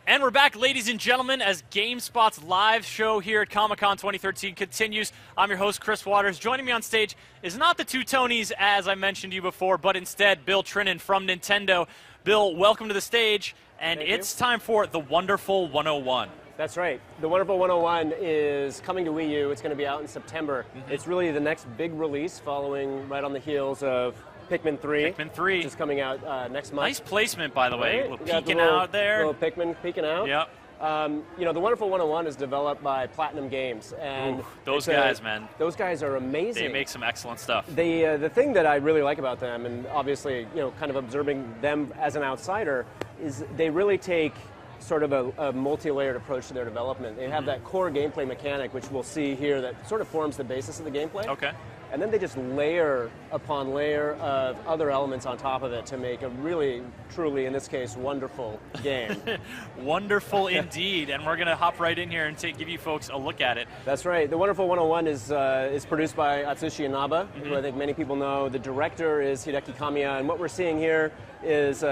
And we're back, ladies and gentlemen, as GameSpot's live show here at Comic-Con 2013 continues. I'm your host, Chris Waters. Joining me on stage is not the two Tonys, as I mentioned to you before, but instead Bill Trinan from Nintendo. Bill, welcome to the stage, and it's time for The Wonderful 101. That's right. The Wonderful 101 is coming to Wii U. It's going to be out in September. It's really the next big release following right on the heels of Pikmin 3. Pikmin 3. Which is coming out next month. Nice placement, by the way. Right? Peeking out there. Little Pikmin peeking out. Yep. You know, The Wonderful 101 is developed by Platinum Games. And those guys, man. Those guys are amazing. They make some excellent stuff. The thing that I really like about them, and obviously, you know, kind of observing them as an outsider, is they really take sort of a multi-layered approach to their development. They have that core gameplay mechanic, which we'll see here, that sort of forms the basis of the gameplay. Okay. And then they just layer upon layer of other elements on top of it to make a really, truly, in this case, wonderful game. Wonderful indeed. And we're going to hop right in here and give you folks a look at it. That's right. The Wonderful 101 is produced by Atsushi Inaba, who I think many people know. The director is Hideki Kamiya. And what we're seeing here is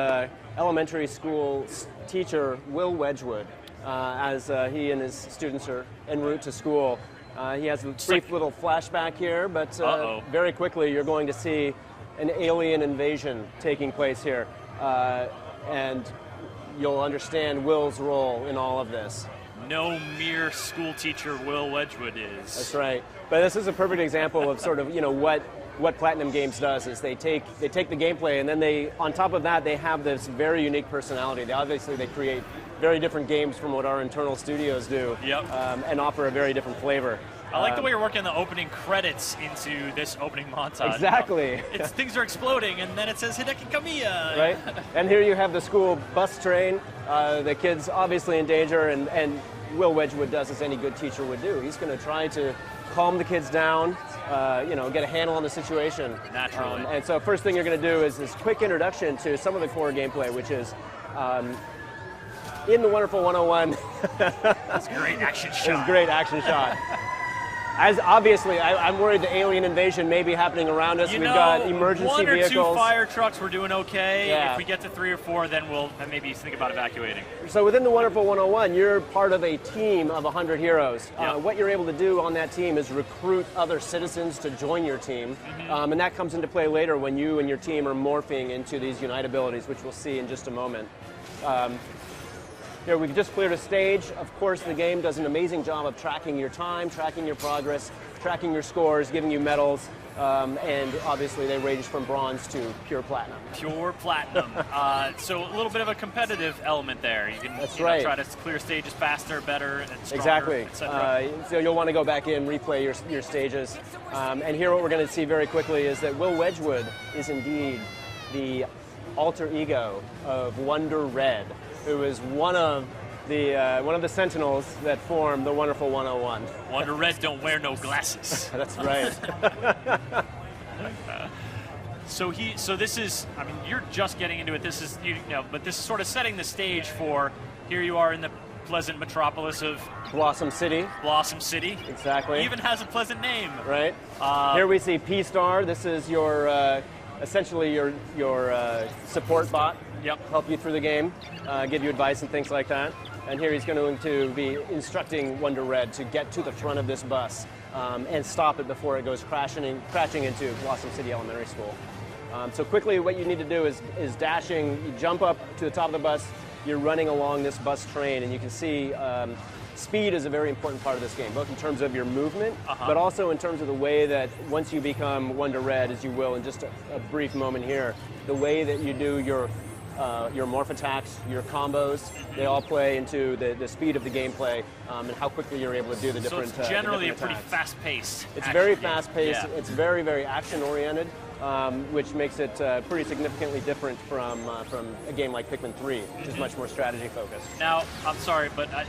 elementary school teacher Will Wedgwood, as he and his students are en route to school. He has a brief little flashback here, but very quickly you're going to see an alien invasion taking place here. And you'll understand Will's role in all of this. No mere school teacher Will Wedgwood is. That's right. But this is a perfect example of sort of, you know, what Platinum Games does is they take the gameplay, and then they, on top of that, they have this very unique personality. They create very different games from what our internal studios do. Yep. And offer a very different flavor. I like the way you're working the opening credits into this opening montage. Exactly. Things are exploding, and then it says Hideki Kamiya. Right. And here you have the school bus train. The kid's obviously in danger, and Will Wedgwood does as any good teacher would do. He's going to try to calm the kids down, you know, get a handle on the situation. Naturally. And so first thing you're going to do is this quick introduction to some of the core gameplay, which is in the Wonderful 101. That's a great action shot. It's a great action shot. As obviously, I'm worried the alien invasion may be happening around us. We've got emergency vehicles. 1 or 2 fire trucks, we're doing okay. Yeah. If we get to 3 or 4, then we'll maybe think about evacuating. So within the Wonderful 101, you're part of a team of 100 heroes. Yep. What you're able to do on that team is recruit other citizens to join your team. And that comes into play later when you and your team are morphing into these Unite abilities, which we'll see in just a moment. Here, we've just cleared a stage. Of course, the game does an amazing job of tracking your time, tracking your progress, tracking your scores, giving you medals, and obviously they range from bronze to pure platinum. Pure platinum. So a little bit of a competitive element there. You can try to clear stages faster, better, and stronger, exactly. etc. So you'll want to go back in, replay your stages. And here what we're going to see very quickly is that Will Wedgwood is indeed the alter ego of Wonder Red, who is one of the Sentinels that form the Wonderful 101. Wonder Red don't wear no glasses. That's right. So this is, I mean, you're just getting into it. This is, but this is sort of setting the stage for, here you are in the pleasant metropolis of Blossom City. Blossom City. Exactly. It even has a pleasant name. Right. Here we see P-Star. This is your essentially your support bot. Yep. Help you through the game, give you advice and things like that. And here he's going to be instructing Wonder Red to get to the front of this bus and stop it before it goes crashing into Blossom City Elementary School. So quickly, what you need to do is dashing. You jump up to the top of the bus. You're running along this bus train, and you can see speed is a very important part of this game, both in terms of your movement, but also in terms of the way that once you become Wonder Red, as you will in just a brief moment here, the way that you do your morph attacks, your combos, they all play into the speed of the gameplay and how quickly you're able to do the different attacks. So it's generally a pretty fast-paced. It's very fast-paced. Yeah. It's very, very action-oriented, which makes it pretty significantly different from a game like Pikmin 3, which is much more strategy-focused. Now, I'm sorry, but I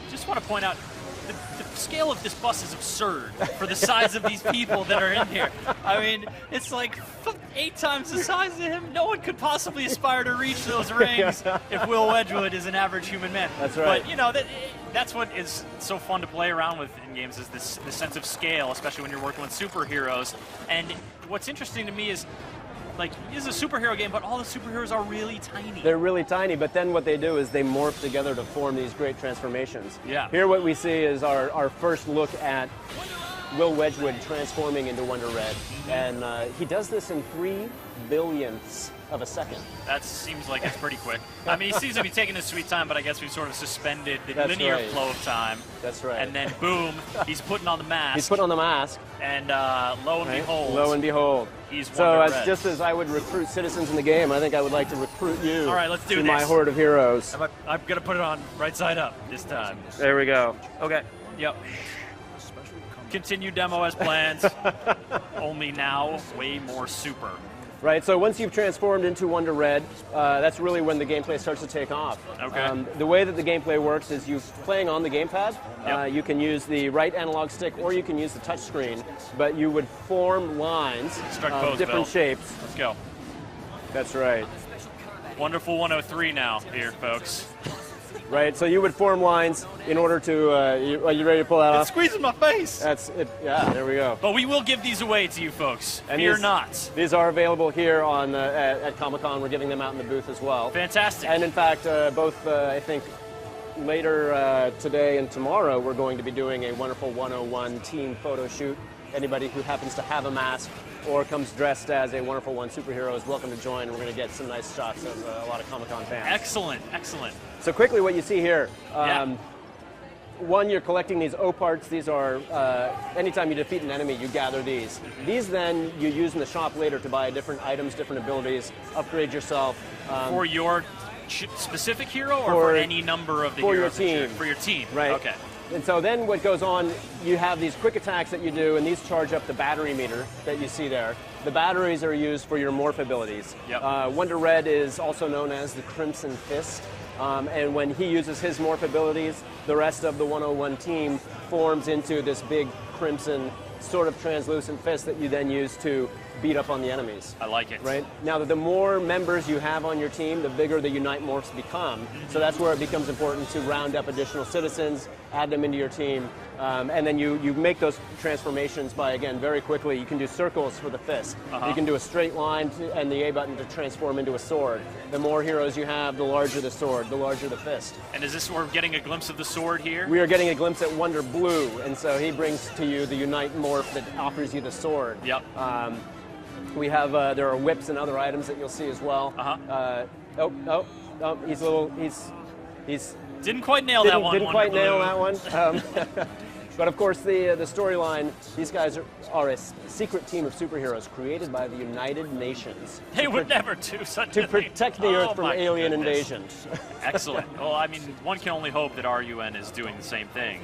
just want to point out, the scale of this bus is absurd for the size of these people that are in here. I mean, it's like 8 times the size of him. No one could possibly aspire to reach those rings if Will Wedgwood is an average human man. That's right. But, you know, that's what is so fun to play around with in games, is this sense of scale, especially when you're working with superheroes. And what's interesting to me is like, this is a superhero game, but all the superheroes are really tiny. They're really tiny, but then what they do is they morph together to form these great transformations. Yeah. Here what we see is our first look at Will Wedgwood transforming into Wonder Red. And he does this in 3 billionths of a second. That seems like it's pretty quick. I mean, he seems to be taking his sweet time, but I guess we've sort of suspended the linear flow of time. That's right. And then, boom, he's putting on the mask. He's putting on the mask. And lo and behold, he's so Red. just as I would recruit citizens in the game, I think I would like to recruit you. All right, let's do to this. my horde of heroes. I'm going to put it on right side up this time. There we go. Okay. Yep. Continue demo as planned. Only now way more super. Right, so once you've transformed into Wonder Red, that's really when the gameplay starts to take off. Okay. The way that the gameplay works is you playing on the gamepad. Yep. You can use the right analog stick or you can use the touch screen, but you would form lines of different shapes. Let's go. That's right. Wonderful 103 now here, folks. Right, so you would form lines in order to, are you ready to pull that off? It's squeezing my face. That's it, yeah, there we go. But we will give these away to you folks. And Fear not. These are available here on at Comic-Con. We're giving them out in the booth as well. Fantastic. And in fact, both, I think, later today and tomorrow, we're going to be doing a wonderful 101 team photo shoot. Anybody who happens to have a mask or comes dressed as a Wonderful One superhero is welcome to join. We're going to get some nice shots of a lot of Comic-Con fans. Excellent, excellent. So quickly, what you see here, one, you're collecting these O parts. These are, anytime you defeat an enemy, you gather these. These then you use in the shop later to buy different items, different abilities, upgrade yourself. For your specific hero or for any number of the heroes? For your team. For your team, right. Okay. And so then what goes on, you have these quick attacks that you do, and these charge up the battery meter that you see there. The batteries are used for your morph abilities. Yep. Wonder Red is also known as the Crimson Fist. And when he uses his morph abilities, the rest of the 101 team forms into this big crimson, sort of translucent fist that you then use to beat up on the enemies. I like it. Right? Now, the more members you have on your team, the bigger the Unite Morphs become. So that's where it becomes important to round up additional citizens, add them into your team, and then you make those transformations by, again, very quickly. You can do circles for the fist. You can do a straight line and the A button to transform into a sword. The more heroes you have, the larger the sword, the larger the fist. And is this where we're getting a glimpse of the sword here? We are getting a glimpse at Wonder Blue, and so he brings to you the Unite Morph that offers you the sword. Yep. We have, there are whips and other items that you'll see as well. He's didn't quite nail that one. Didn't quite nail that one. But of course, the storyline, these guys are a secret team of superheroes created by the United Nations. They would never do such a thing. To protect the Earth from alien invasion. Excellent. Well, I mean, one can only hope that RUN is doing the same thing.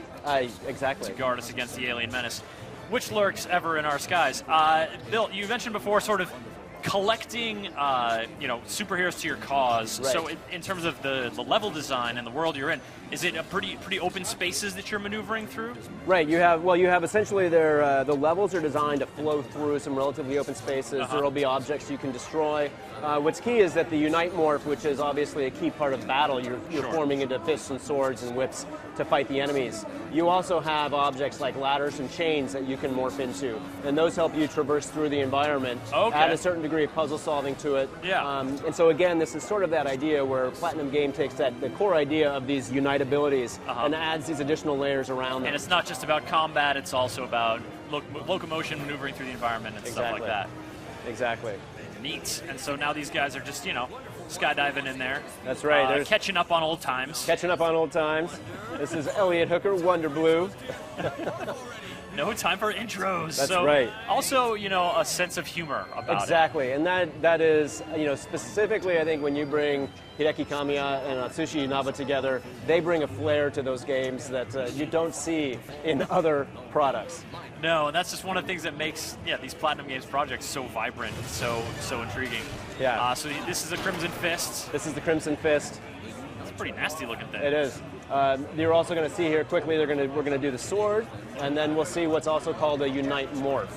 Exactly. To guard us against the alien menace, which lurks ever in our skies. Bill, you mentioned before sort of collecting, superheroes to your cause. Right. So in terms of the level design and the world you're in, is it a pretty open spaces that you're maneuvering through? Right. You have essentially the levels are designed to flow through some relatively open spaces. There will be objects you can destroy. What's key is that the Unite Morph, which is obviously a key part of battle, you're forming into fists and swords and whips to fight the enemies. You also have objects like ladders and chains that you can morph into, and those help you traverse through the environment, add a certain degree of puzzle solving to it. Yeah. And so again, this is sort of that idea where Platinum Game takes the core idea of these Unite abilities and adds these additional layers around them. And it's not just about combat, it's also about locomotion, maneuvering through the environment and stuff like that. Exactly. Neat. And so now these guys are just, skydiving in there. That's right. Catching up on old times. Catching up on old times. This is Elliot Hooker, Wonder Blue. No time for intros. That's right. Also, a sense of humor about it. Exactly, and that is, specifically, I think when you bring Hideki Kamiya and Atsushi Inaba together, they bring a flair to those games that you don't see in other products. No, and that's just one of the things that makes these Platinum Games projects so vibrant and so intriguing. Yeah. So this is the Crimson Fist. This is the Crimson Fist. It's a pretty nasty looking thing. It is. You're also going to see here quickly. We're going to do the sword, and then we'll see what's also called a Unite Morph,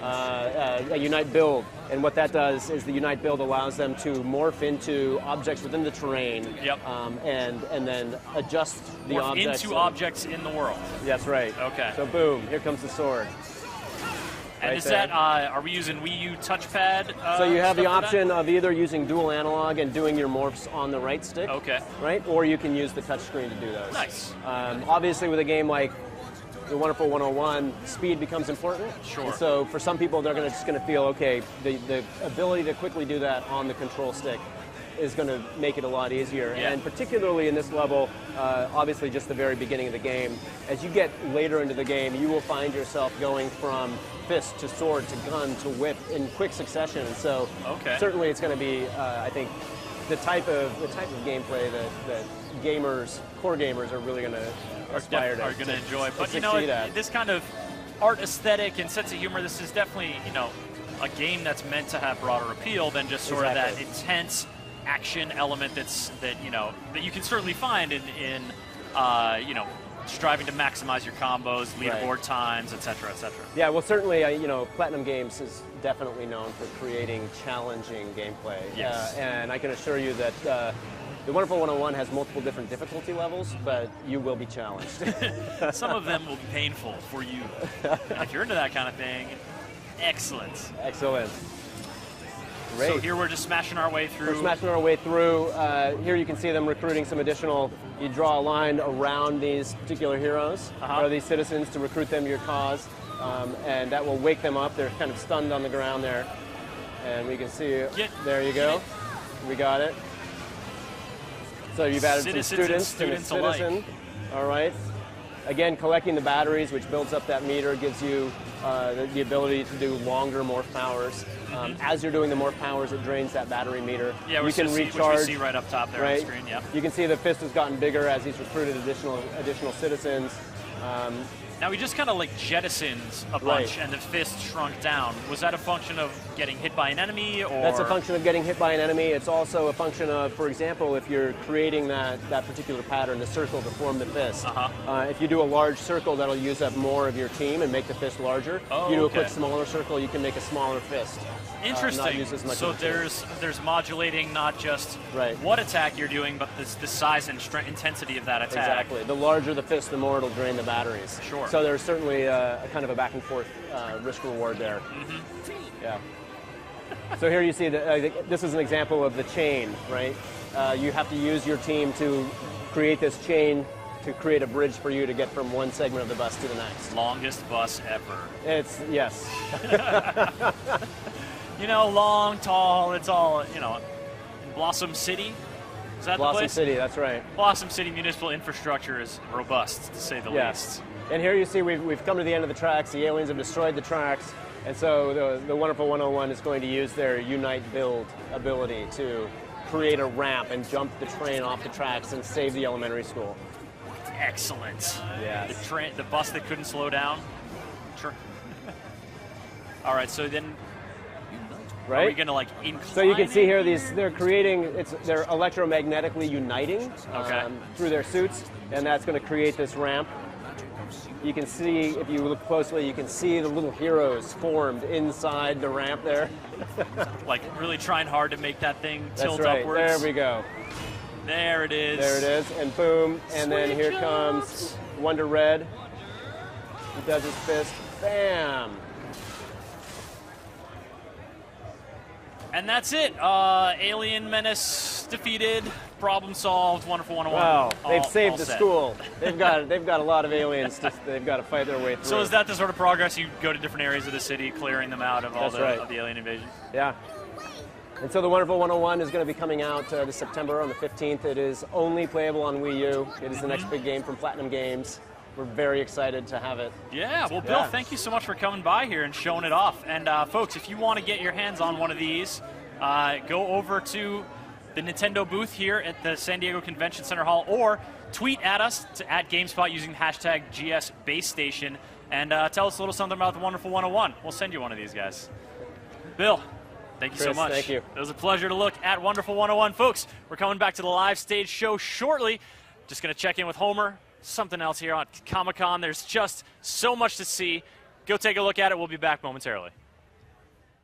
a Unite Build. And what that does is the Unite Build allows them to morph into objects within the terrain. Yep. And then adjust the morph objects into objects in the world. That's right. Okay. So boom, here comes the sword. And is that, are we using Wii U touchpad? So you have the stuff for option of either using dual analog and doing your morphs on the right stick. Okay. Right? Or you can use the touchscreen to do those. Nice. Obviously, with a game like the Wonderful 101, speed becomes important. Sure. And so for some people, they're just going to feel, okay, the ability to quickly do that on the control stick is going to make it a lot easier. Yeah. And particularly in this level, obviously just the very beginning of the game, as you get later into the game, you will find yourself going from fist to sword to gun to whip in quick succession. And so certainly it's going to be, I think, the type of gameplay that core gamers are really going to aspire to. Are going to enjoy. But this kind of art aesthetic and sense of humor, this is definitely, a game that's meant to have broader appeal than just sort of that intense action element that you can certainly find in striving to maximize your combos, leaderboard times, etc., etc. Yeah, well, certainly, Platinum Games is definitely known for creating challenging gameplay. Yes. And I can assure you that the Wonderful 101 has multiple different difficulty levels, but you will be challenged. Some of them will be painful for you. And if you're into that kind of thing, excellent. Excellent. Great. So here we're just smashing our way through. We're smashing our way through. Here you can see them recruiting some additional. You draw a line around these particular heroes or these citizens to recruit them to your cause, and that will wake them up. They're kind of stunned on the ground there, and we can see. There you go. We got it. So you've added some students and a citizen. Alike. All right. Again, collecting the batteries, which builds up that meter, gives you the ability to do longer morph powers. As you're doing the morph powers, it drains that battery meter. Yeah, you can recharge. Which we see right up top there on the screen. Yeah. You can see the fist has gotten bigger as he's recruited additional citizens. Now he just kind of like jettisons a bunch, and the fist shrunk down. Was that a function of getting hit by an enemy, or? That's a function of getting hit by an enemy. It's also a function of, for example, if you're creating that particular pattern, the circle to form the fist. If you do a large circle, that'll use up more of your team and make the fist larger. If you do a quick smaller circle, you can make a smaller fist. Interesting. Not use as much so there's modulating not just what attack you're doing, but the size and intensity of that attack. Exactly. The larger the fist, the more it'll drain the batteries. Sure. So there's certainly a kind of a back and forth risk reward there. Yeah. So here you see this is an example of the chain, right? You have to use your team to create this chain to create a bridge for you to get from one segment of the bus to the next. Longest bus ever. Yes. Long, tall, it's all, in Blossom City. Is that Blossom the place? City, that's right. Blossom City municipal infrastructure is robust, to say the least. And here you see we've come to the end of the tracks. The aliens have destroyed the tracks. And so the Wonderful 101 is going to use their Unite Build ability to create a ramp and jump the train off the tracks and save the elementary school. Excellent. Yes. The bus that couldn't slow down. All right, so then are we going to incline? So you can see here they're electromagnetically uniting through their suits, and that's going to create this ramp. You can see, if you look closely, you can see the little heroes formed inside the ramp there. Really trying hard to make that thing tilt That's right. upwards. There we go. There it is. There it is, and boom, and then here comes Wonder Red. He does his fist, bam! And that's it. Alien menace defeated. Problem solved. Wonderful 101. Wow, they've saved the school. They've got a lot of aliens. They've got to fight their way through. So is that the sort of progress? You go to different areas of the city, clearing them out of all of the alien invasion? Yeah. And so the Wonderful 101 is going to be coming out this September on the 15th. It is only playable on Wii U. It is the next big game from Platinum Games. We're very excited to have it. Yeah, well, Bill, thank you so much for coming by here and showing it off. And folks, if you want to get your hands on one of these, go over to the Nintendo booth here at the San Diego Convention Center Hall, or tweet at us at GameSpot using the hashtag GSBaseStation and tell us a little something about the Wonderful 101. We'll send you one of these guys. Bill, thank you Chris, so much. Thank you. It was a pleasure to look at Wonderful 101. Folks, we're coming back to the live stage show shortly. Just going to check in with Homer. Something else here on Comic-Con. There's just so much to see. Go take a look at it. We'll be back momentarily.